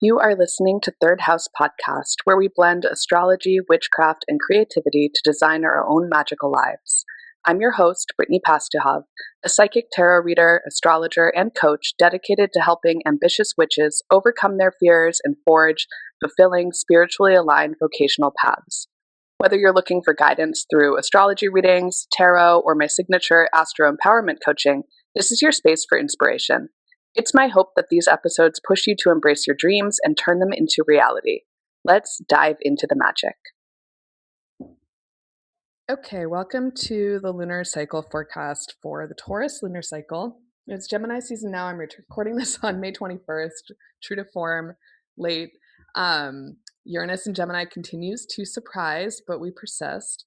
You are listening to Third House Podcast, where we blend astrology, witchcraft, and creativity to design our own magical lives. I'm your host, Brittany Pastuhov, a psychic tarot reader, astrologer, and coach dedicated to helping ambitious witches overcome their fears and forge fulfilling, spiritually aligned vocational paths. Whether you're looking for guidance through astrology readings, tarot, or my signature astro-empowerment coaching, this is your space for inspiration. It's my hope that these episodes push you to embrace your dreams and turn them into reality. Let's dive into the magic. Okay, welcome to the lunar cycle forecast for the Taurus lunar cycle. It's Gemini season now. I'm recording this on May 21st, true to form, late. Uranus and Gemini continues to surprise, but we persist.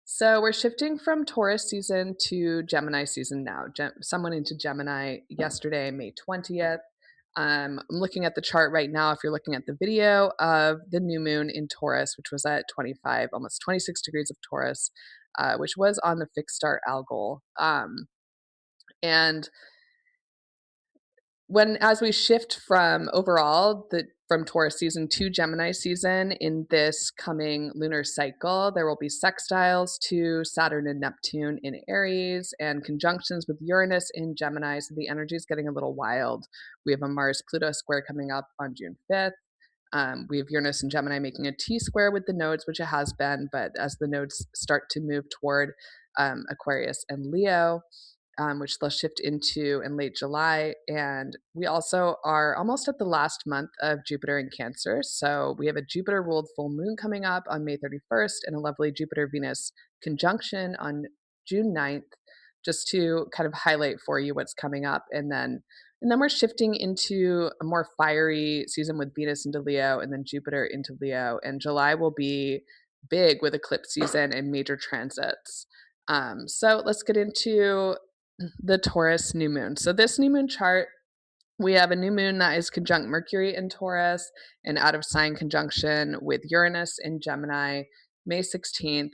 So we're shifting from Taurus season to Gemini season now. Someone into Gemini yesterday, May 20th. I'm looking at the chart right now. If you're looking at the video of the new moon in Taurus, which was at 25, almost 26 degrees of Taurus, which was on the fixed star algol. And as we shift from Taurus season to Gemini season in this coming lunar cycle, there will be sextiles to Saturn and Neptune in Aries and conjunctions with Uranus in Gemini. So the energy is getting a little wild. We have a Mars-Pluto square coming up on June 5th. We have Uranus and Gemini making a T-square with the nodes, which it has been, but as the nodes start to move toward Aquarius and Leo, which they'll shift into in late July. And we also are almost at the last month of Jupiter in Cancer. So we have a Jupiter-ruled full moon coming up on May 31st and a lovely Jupiter-Venus conjunction on June 9th, just to kind of highlight for you what's coming up. And then we're shifting into a more fiery season with Venus into Leo and then Jupiter into Leo. And July will be big with eclipse season and major transits. So let's get into the Taurus new moon. So this new moon chart, we have a new moon that is conjunct Mercury in Taurus and out of sign conjunction with Uranus in Gemini, May 16th.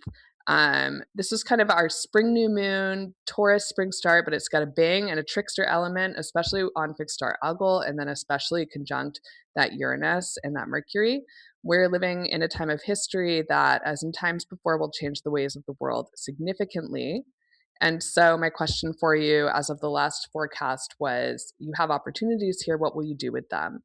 This is kind of our spring new moon, Taurus spring start, but it's got a bang and a trickster element, especially on fixed star algol, and then especially conjunct that Uranus and that Mercury. We're living in a time of history that, as in times before, will change the ways of the world significantly. And so my question for you as of the last forecast was, you have opportunities here, what will you do with them?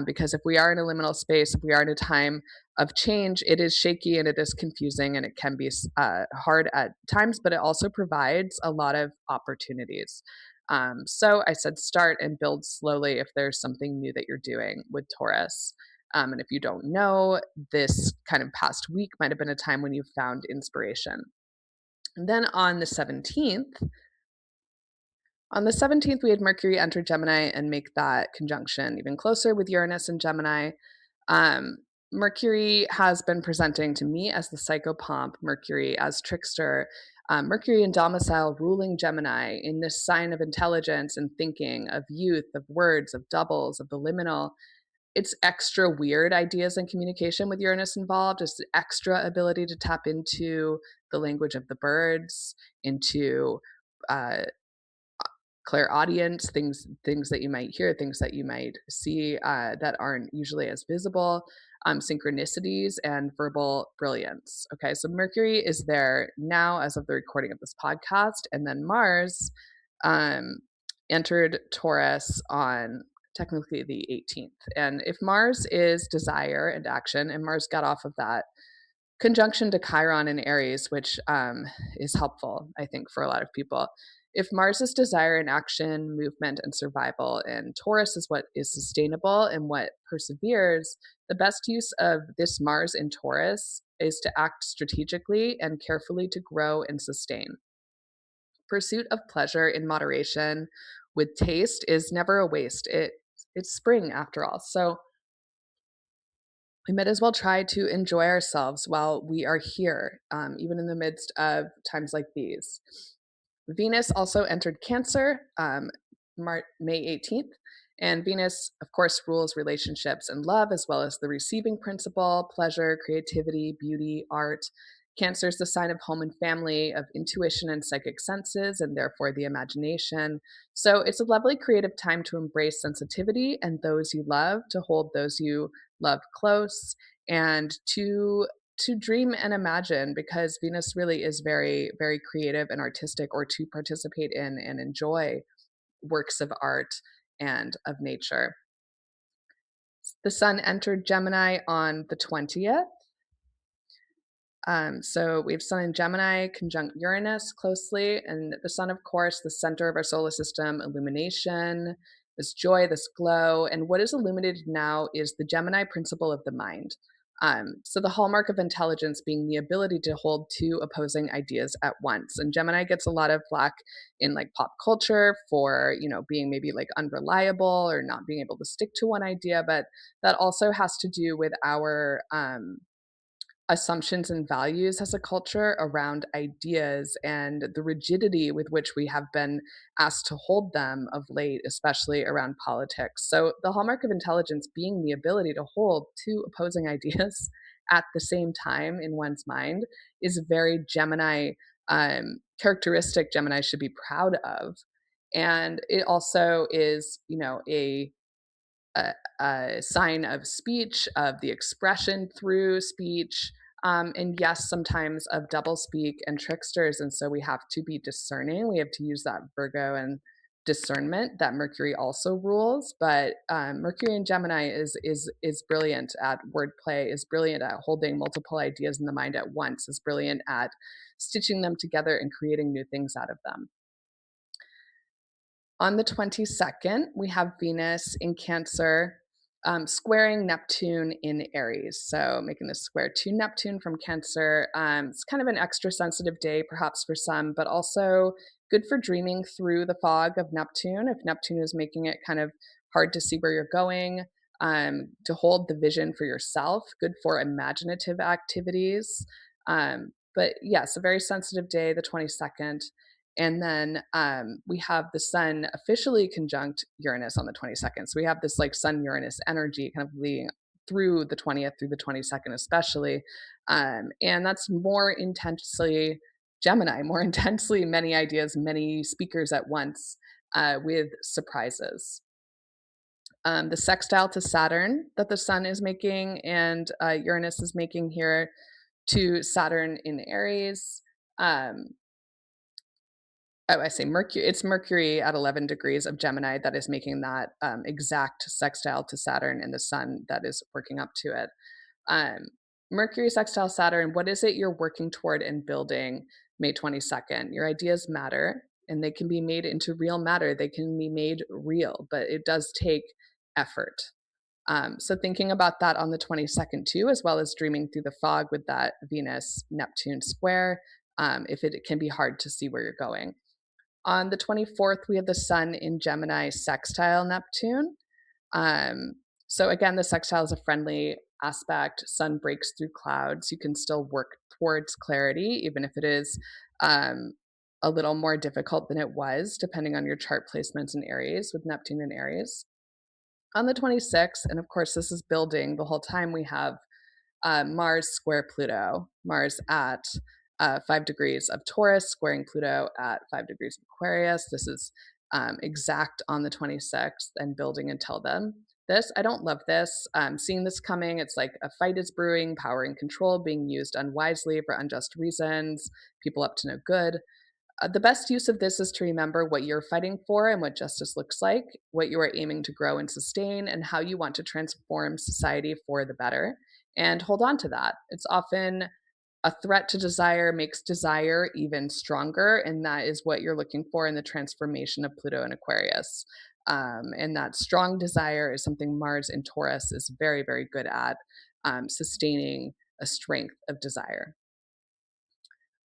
Because if we are in a liminal space, if we are in a time of change, it is shaky and it is confusing and it can be hard at times, but it also provides a lot of opportunities. So I said start and build slowly if there's something new that you're doing with Taurus. And if you don't know, this kind of past week might have been a time when you found inspiration. And then on the 17th, we had Mercury enter Gemini and make that conjunction even closer with Uranus and Gemini. Mercury has been presenting to me as the psychopomp, Mercury as trickster, Mercury in domicile ruling Gemini in this sign of intelligence and thinking, of youth, of words, of doubles, of the liminal. It's extra weird ideas and communication with Uranus involved. It's the extra ability to tap into the language of the birds, into clairaudience, things that you might hear, things that you might see that aren't usually as visible, synchronicities and verbal brilliance. Okay, so Mercury is there now as of the recording of this podcast, and then Mars entered Taurus on technically the 18th. And if Mars is desire and action, and Mars got off of that conjunction to Chiron in Aries, which is helpful, I think, for a lot of people. If Mars is desire and action, movement and survival, and Taurus is what is sustainable and what perseveres, the best use of this Mars in Taurus is to act strategically and carefully to grow and sustain. Pursuit of pleasure in moderation with taste is never a waste. It's spring after all. So we might as well try to enjoy ourselves while we are here, even in the midst of times like these. Venus also entered Cancer May 18th. And Venus, of course, rules relationships and love, as well as the receiving principle, pleasure, creativity, beauty, art. Cancer is the sign of home and family, of intuition and psychic senses, and therefore the imagination. So it's a lovely creative time to embrace sensitivity and those you love, to hold those you love close, and to dream and imagine, because Venus really is very, very creative and artistic, or to participate in and enjoy works of art and of nature. The sun entered Gemini on the 20th. So we have Sun in Gemini conjunct Uranus closely, and the sun, of course, the center of our solar system, illumination, this joy, this glow. And what is illuminated now is the Gemini principle of the mind. So the hallmark of intelligence being the ability to hold two opposing ideas at once. And Gemini gets a lot of flack in like pop culture for, being maybe like unreliable or not being able to stick to one idea, but that also has to do with our assumptions and values as a culture around ideas and the rigidity with which we have been asked to hold them of late, especially around politics. So, the hallmark of intelligence being the ability to hold two opposing ideas at the same time in one's mind is a very Gemini characteristic Gemini should be proud of. And it also is, a sign of speech, of the expression through speech, and yes, sometimes of doublespeak and tricksters. And so we have to be discerning. We have to use that Virgo and discernment that Mercury also rules. But Mercury in Gemini is brilliant at wordplay, is brilliant at holding multiple ideas in the mind at once, is brilliant at stitching them together and creating new things out of them. On the 22nd, we have Venus in Cancer squaring Neptune in Aries. So making this square to Neptune from Cancer. It's kind of an extra sensitive day, perhaps for some, but also good for dreaming through the fog of Neptune. If Neptune is making it kind of hard to see where you're going, to hold the vision for yourself, good for imaginative activities. But yes, a very sensitive day, the 22nd. And then we have the sun officially conjunct Uranus on the 22nd. So we have this like sun Uranus energy kind of leading through the 20th, through the 22nd, especially. And that's more intensely Gemini, more intensely many ideas, many speakers at once, with surprises. The sextile to Saturn that the sun is making and Uranus is making here to Saturn in Aries. I say Mercury. It's Mercury at 11 degrees of Gemini that is making that exact sextile to Saturn, and the sun that is working up to it. Mercury sextile Saturn, what is it you're working toward and building May 22nd? Your ideas matter, and they can be made into real matter. They can be made real, but it does take effort. So thinking about that on the 22nd too, as well as dreaming through the fog with that Venus Neptune square, if it can be hard to see where you're going. On the 24th, we have the sun in Gemini sextile Neptune. So again, the sextile is a friendly aspect. Sun breaks through clouds. You can still work towards clarity, even if it is a little more difficult than it was, depending on your chart placements in Aries, with Neptune in Aries. On the 26th, and of course, this is building the whole time, we have Mars square Pluto. Mars at 5 degrees of Taurus, squaring Pluto at 5 degrees of Aquarius. This is exact on the 26th and building until then. I don't love this. Seeing this coming, it's like a fight is brewing, power and control being used unwisely for unjust reasons, people up to no good. The best use of this is to remember what you're fighting for and what justice looks like, what you are aiming to grow and sustain, and how you want to transform society for the better. And hold on to that. It's often a threat to desire makes desire even stronger, and that is what you're looking for in the transformation of Pluto and Aquarius. And that strong desire is something Mars in Taurus is very, very good at, sustaining a strength of desire.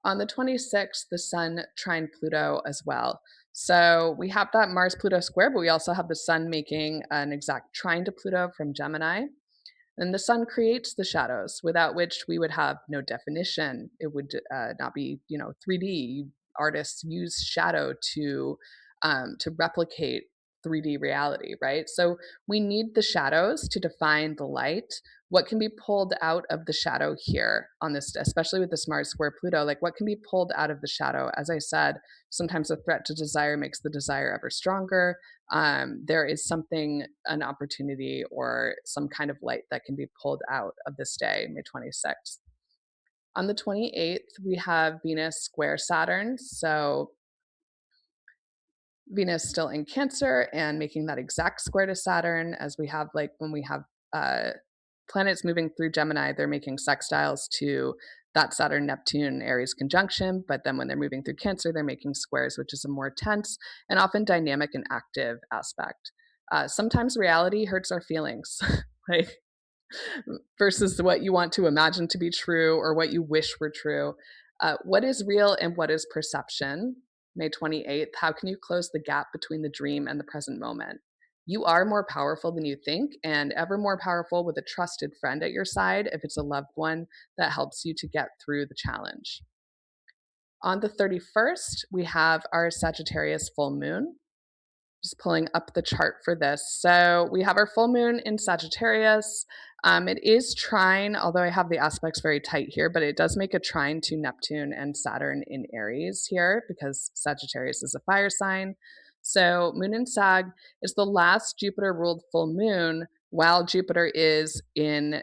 On the 26th, the sun trine Pluto as well. So we have that Mars-Pluto square, but we also have the sun making an exact trine to Pluto from Gemini. And the sun creates the shadows, without which we would have no definition. It would not be, 3D. Artists use shadow to replicate 3D reality, right? So we need the shadows to define the light. What can be pulled out of the shadow here on this, especially with this Mars square Pluto, like what can be pulled out of the shadow? As I said, sometimes a threat to desire makes the desire ever stronger. There is something, an opportunity or some kind of light that can be pulled out of this day, May 26th. On the 28th, we have Venus square Saturn. So Venus still in Cancer and making that exact square to Saturn, as we have like when we have planets moving through Gemini, they're making sextiles to that Saturn Neptune Aries conjunction. But then when they're moving through Cancer, they're making squares, which is a more tense and often dynamic and active aspect. Sometimes reality hurts our feelings, like versus what you want to imagine to be true or what you wish were true. What is real and what is perception? May 28th, how can you close the gap between the dream and the present moment? You are more powerful than you think, and ever more powerful with a trusted friend at your side if it's a loved one that helps you to get through the challenge. On the 31st, we have our Sagittarius full moon. Just pulling up the chart for this. So we have our full moon in Sagittarius. It is trine, although I have the aspects very tight here, but it does make a trine to Neptune and Saturn in Aries here because Sagittarius is a fire sign. So moon in Sag is the last Jupiter-ruled full moon while Jupiter is in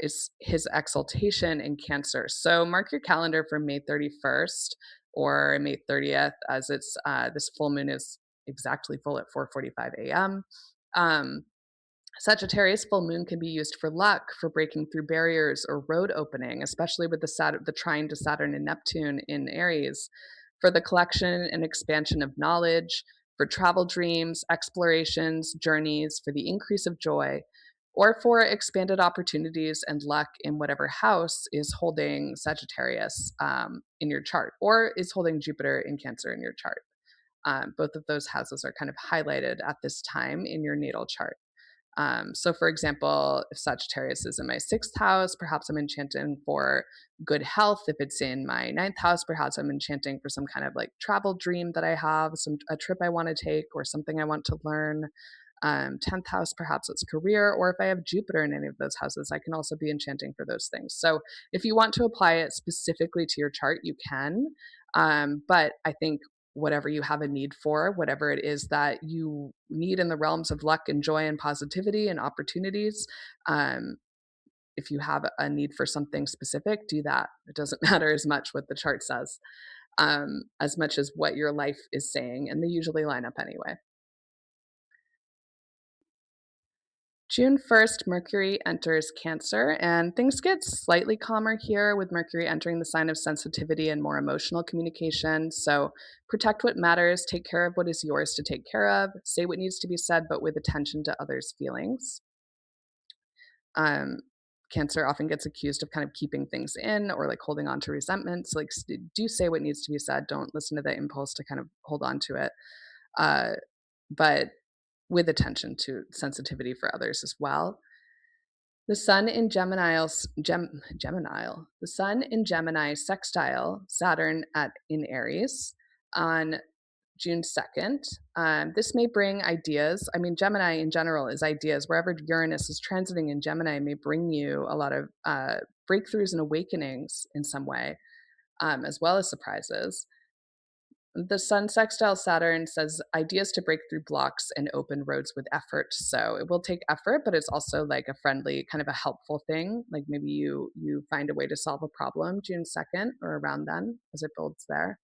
is his exaltation in Cancer. So mark your calendar for May 31st or May 30th, as it's this full moon is exactly full at 4:45 a.m. Sagittarius full moon can be used for luck, for breaking through barriers or road opening, especially with the trine to Saturn and Neptune in Aries, for the collection and expansion of knowledge, for travel dreams, explorations, journeys, for the increase of joy, or for expanded opportunities and luck in whatever house is holding Sagittarius in your chart, or is holding Jupiter in Cancer in your chart. Both of those houses are kind of highlighted at this time in your natal chart. So, for example, if Sagittarius is in my 6th house, perhaps I'm enchanting for good health. If it's in my 9th house, perhaps I'm enchanting for some kind of like travel dream that I have, a trip I want to take, or something I want to learn. 10th house, perhaps it's career, or if I have Jupiter in any of those houses, I can also be enchanting for those things. So, if you want to apply it specifically to your chart, you can. But I think whatever you have a need for, whatever it is that you need in the realms of luck and joy and positivity and opportunities. If you have a need for something specific, do that. It doesn't matter as much what the chart says, as much as what your life is saying, and they usually line up anyway. June 1st, Mercury enters Cancer, and things get slightly calmer here with Mercury entering the sign of sensitivity and more emotional communication. So protect what matters, take care of what is yours to take care of, say what needs to be said, but with attention to others' feelings. Cancer often gets accused of kind of keeping things in or like holding on to resentments. Like, do say what needs to be said. Don't listen to the impulse to kind of hold on to it. But with attention to sensitivity for others as well. The sun in Gemini, the sun in Gemini sextile Saturn in Aries on June 2nd. This may bring ideas. I mean, Gemini in general is ideas. Wherever Uranus is transiting in Gemini may bring you a lot of breakthroughs and awakenings in some way, as well as surprises. The sun sextile Saturn says ideas to break through blocks and open roads with effort. So it will take effort, but it's also like a friendly, kind of a helpful thing. Like maybe you find a way to solve a problem June 2nd or around then as it builds there.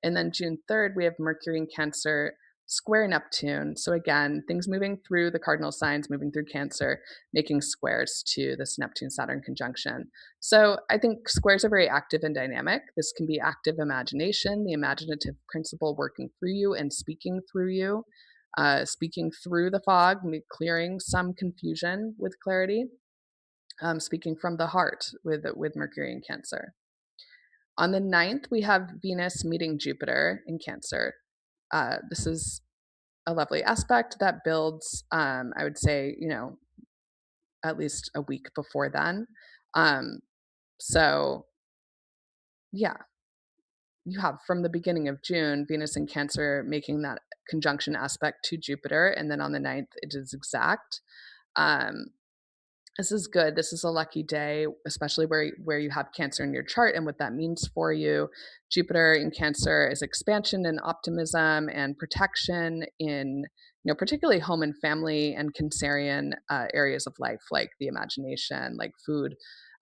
And then June 3rd, we have Mercury in Cancer square Neptune. So again, things moving through the cardinal signs, moving through Cancer, making squares to this Neptune-Saturn conjunction. So I think squares are very active and dynamic. This can be active imagination, the imaginative principle working through you and speaking through you, speaking through the fog, clearing some confusion with clarity, speaking from the heart with Mercury in Cancer. On the 9th, we have Venus meeting Jupiter in Cancer. This is a lovely aspect that builds, I would say, at least a week before then. So, yeah. you have from the beginning of June, Venus in Cancer making that conjunction aspect to Jupiter. And then on the 9th, it is exact. Um, this is good. This is a lucky day, especially where you have Cancer in your chart and what that means for you. Jupiter in Cancer is expansion and optimism and protection in, particularly home and family and Cancerian areas of life, like the imagination, like food,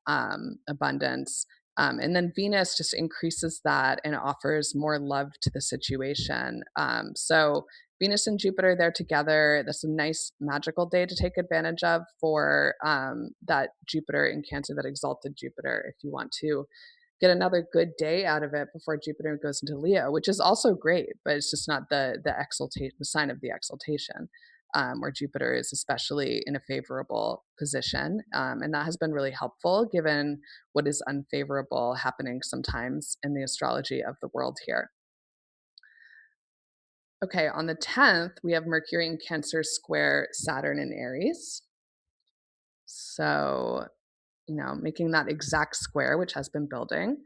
abundance. And then Venus just increases that and offers more love to the situation. So Venus and Jupiter, they're together. That's a nice magical day to take advantage of for that Jupiter in Cancer, that exalted Jupiter, if you want to get another good day out of it before Jupiter goes into Leo, which is also great, but it's just not the exaltation, the sign of the exaltation, where Jupiter is especially in a favorable position, and that has been really helpful given what is unfavorable happening sometimes in the astrology of the world here. Okay, on the 10th, we have Mercury in Cancer square Saturn in Aries. So, making that exact square, which has been building.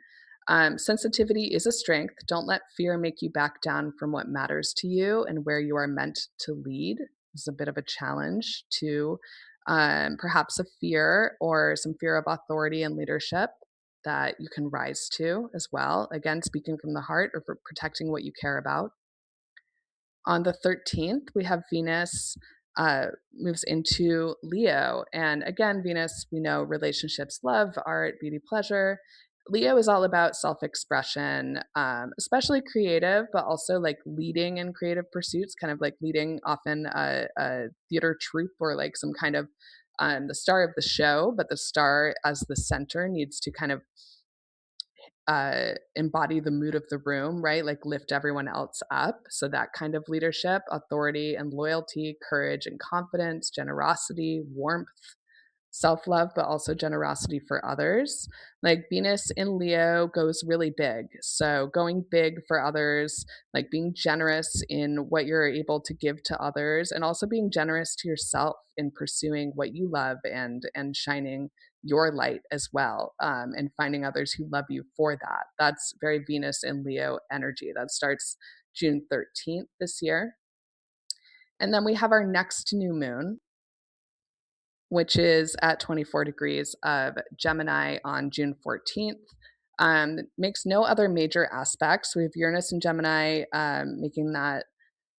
Sensitivity is a strength. Don't let fear make you back down from what matters to you and where you are meant to lead. This is a bit of a challenge to perhaps a fear or some fear of authority and leadership that you can rise to as well. Again, speaking from the heart or for protecting what you care about. On the 13th, we have Venus moves into Leo. And again, Venus, we know relationships, love, art, beauty, pleasure. Leo is all about self expression, especially creative, but also like leading in creative pursuits, kind of like leading often a theater troupe or like some kind of the star of the show, but the star as the center needs to kind of embody the mood of the room, right? Like lift everyone else up. So that kind of leadership, authority and loyalty, courage and confidence, generosity, warmth, self love, but also generosity for others. Like Venus in Leo goes really big. So going big for others, like being generous in what you're able to give to others, and also being generous to yourself in pursuing what you love and shining your light as well, and finding others who love you for that. That's very Venus in Leo energy. That starts June 13th this year. And then we have our next new moon, which is at 24 degrees of Gemini on June 14th. Makes no other major aspects. We have Uranus and Gemini making that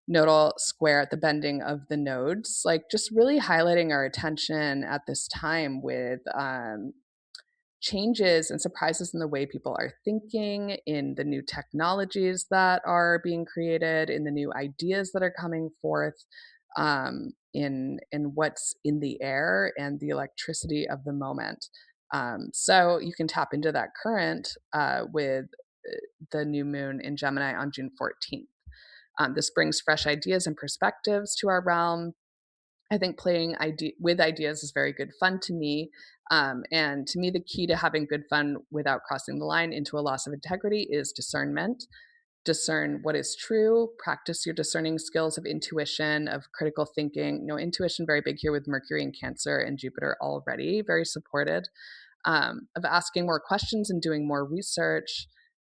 nodal square at the bending of the nodes, like just really highlighting our attention at this time with changes and surprises in the way people are thinking, in the new technologies that are being created, in the new ideas that are coming forth, in what's in the air and the electricity of the moment. So you can tap into that current with the new moon in Gemini on June 14th. This brings fresh ideas and perspectives to our realm. I think playing with ideas is very good fun to me. And to me, the key to having good fun without crossing the line into a loss of integrity is discernment. Discern what is true, practice your discerning skills of intuition, of critical thinking. Intuition very big here with Mercury and Cancer and Jupiter already, very supported, of asking more questions and doing more research.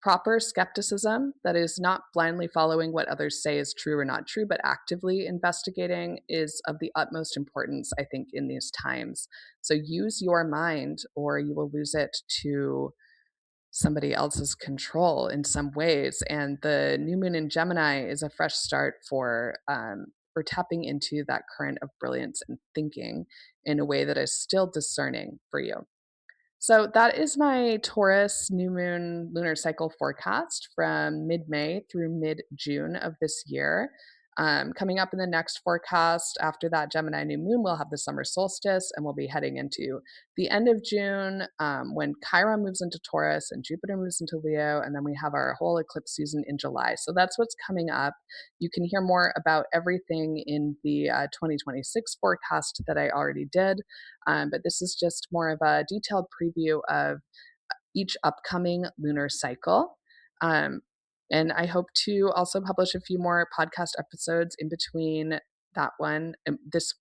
Proper skepticism, that is not blindly following what others say is true or not true, but actively investigating, is of the utmost importance, I think, in these times. So use your mind or you will lose it to somebody else's control in some ways. And the new moon in Gemini is a fresh start for tapping into that current of brilliance and thinking in a way that is still discerning for you. So that is my Taurus new moon lunar cycle forecast from mid May through mid June of this year. Coming up in the next forecast after that Gemini new moon, we'll have the summer solstice, and we'll be heading into the end of June when Chiron moves into Taurus and Jupiter moves into Leo, and then we have our whole eclipse season in July. So that's what's coming up. You can hear more about everything in the 2026 forecast that I already did, but this is just more of a detailed preview of each upcoming lunar cycle. And I hope to also publish a few more podcast episodes in between that one, this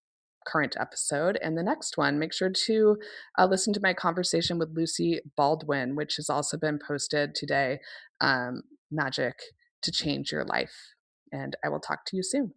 current episode, and the next one. Make sure to listen to my conversation with Lucy Baldwin, which has also been posted today. magic to change your life. And I will talk to you soon.